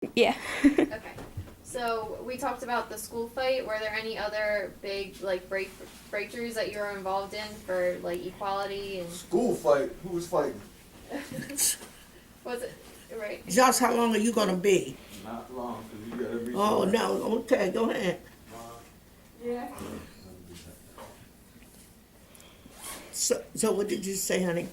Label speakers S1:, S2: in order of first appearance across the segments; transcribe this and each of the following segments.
S1: Yeah.
S2: Okay. So we talked about the school fight. Were there any other big like breakthroughs that you were involved in for like equality and
S3: School fight? Who was fighting?
S2: was it right?
S4: Josh, how long are you gonna be?
S3: Not long, because you gotta be
S4: Oh,
S3: somewhere.
S4: no, okay, go ahead.
S2: Yeah.
S4: So what did you say, honey?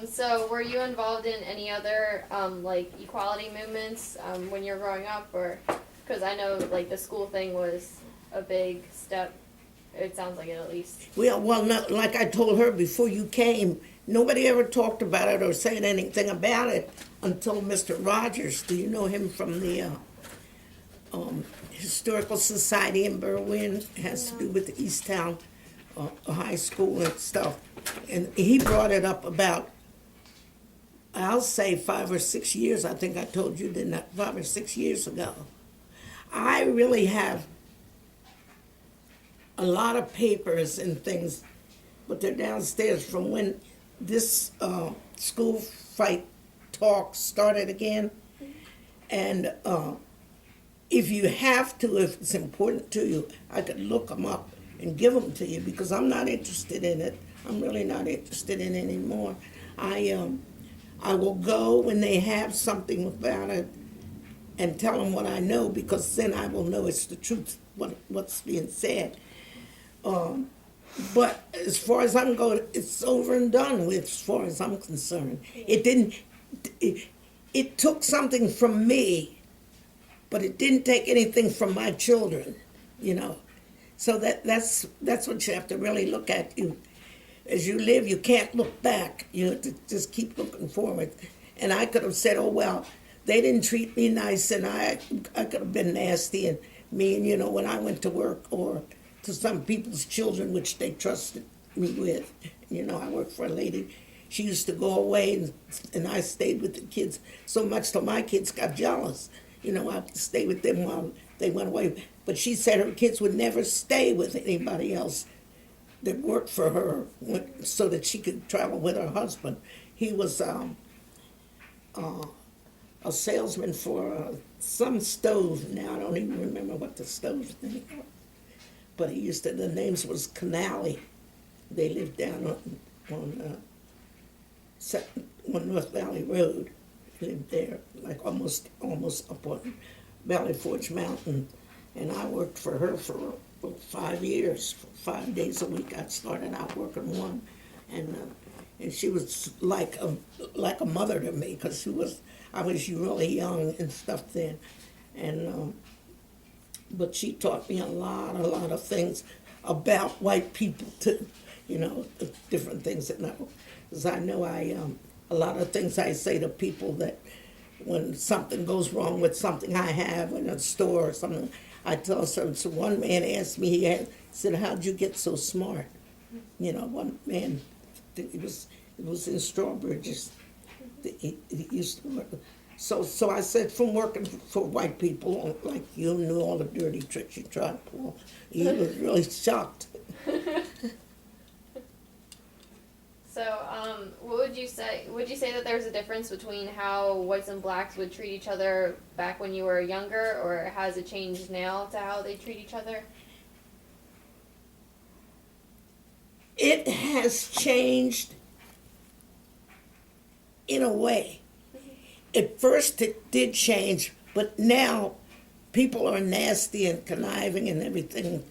S2: So were you involved in any other like equality movements when you were growing up, or because I know like the school thing was a big step. It sounds like it at least.
S4: Well, no, like I told her before you came, nobody ever talked about it or said anything about it until Mr. Rogers. Do you know him from the Historical Society in Berwyn? It has to do with the Easttown high school and stuff. And he brought it up about, I'll say 5 or 6 years. I think I told you, didn't I? 5 or 6 years ago. I really have a lot of papers and things, but they're downstairs from when this school fight talk started again. And if you have to, if it's important to you, I could look them up and give them to you because I'm not interested in it. I'm really not interested in it anymore. I will go when they have something about it and tell them what I know because then I will know it's the truth, what's being said. But as far as I'm going, it's over and done with as far as I'm concerned. It didn't, it took something from me, but it didn't take anything from my children, you know. So that's what you have to really look at. You, as you live, you can't look back. You have to just keep looking forward. And I could have said, oh, well, they didn't treat me nice, and I could have been nasty and mean, you know, when I went to work or to some people's children, which they trusted me with. You know, I worked for a lady. She used to go away, and I stayed with the kids so much till my kids got jealous. You know, I had to stay with them while they went away. But she said her kids would never stay with anybody else that worked for her so that she could travel with her husband. He was a salesman for some stove. Now I don't even remember what the stove's name was. But he used to, the names was Cancelli. They lived down on North Valley Road. He lived there, like almost up on Valley Forge Mountain. And I worked for her for 5 years, 5 days a week. I started out working one, and she was like a mother to me because I was really young and stuff then, and but she taught me a lot of things about white people too, you know, the different things that know, because I know a lot of things I say to people that when something goes wrong with something I have in a store or something, I tell them. So one man asked me, he said, how'd you get so smart? You know, one man, it was in Strawbridge, he used to work. So I said, from working for white people, like you knew all the dirty tricks you tried to pull. He was really shocked.
S2: So, what would you say? Would you say that there's a difference between how whites and blacks would treat each other back when you were younger, or has it changed now to how they treat each other?
S4: It has changed in a way. At first it did change, but now people are nasty and conniving and everything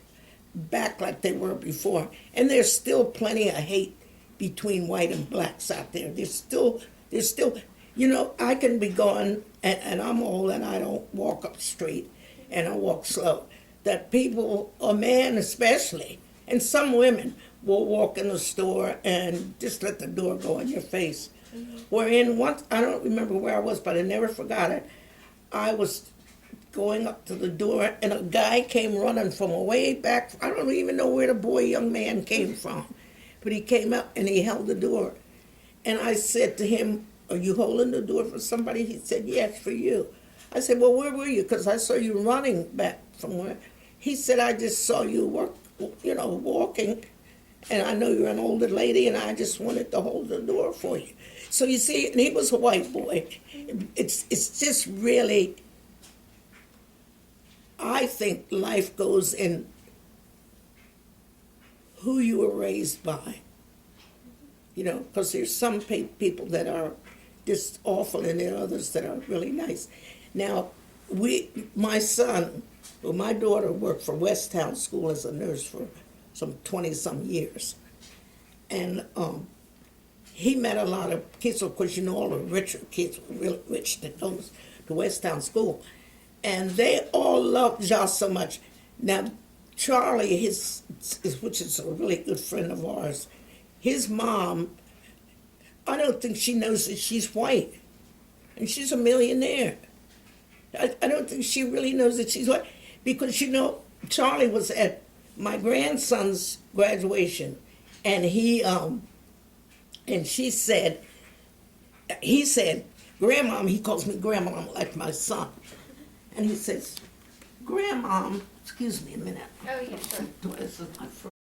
S4: back like they were before. And there's still plenty of hate between white and blacks out there. There's still, you know, I can be going, and I'm old and I don't walk up straight and I walk slow. That people, a man especially, and some women will walk in the store and just let the door go in your face. Wherein once, I don't remember where I was, but I never forgot it. I was going up to the door and a guy came running from way back. I don't even know where the young man came from. But he came up and he held the door. And I said to him, are you holding the door for somebody? He said, yes, for you. I said, well, where were you? Because I saw you running back from where. He said, I just saw you walking. And I know you're an older lady and I just wanted to hold the door for you. So you see, and he was a white boy. It's just really I think life goes in who you were raised by. You know, because there's some people that are just awful and there are others that are really nice. Now, my son, well, my daughter worked for Westtown School as a nurse for some 20-some years. And he met a lot of kids, of course, you know, all the richer kids were really rich that goes to Westtown School. And they all loved Josh so much. Now, Charlie, which is a really good friend of ours, his mom, I don't think she knows that she's white. And she's a millionaire. I don't think she really knows that she's white. Because, you know, Charlie was at my grandson's graduation. And he said, Grandmom, he calls me Grandmom like my son. And he says, Grandmom, excuse me a minute.
S2: Oh, yeah, sure.
S4: This is my first